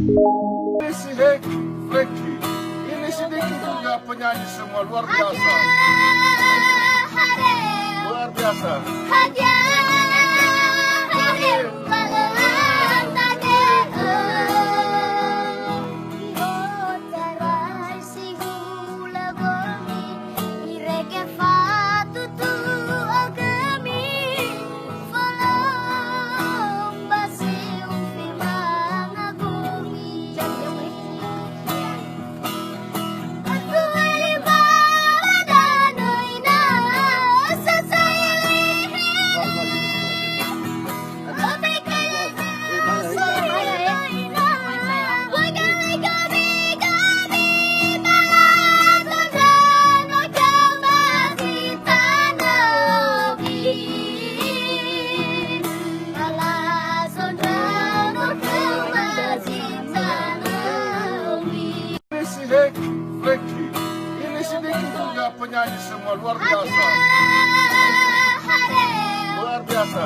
Ini si Heki, Franky. Ini si Diki juga penyanyi semua luar biasa. Luar biasa. Heki, Franky. Ini si Diki juga penyanyi semua luar biasa. Luar biasa.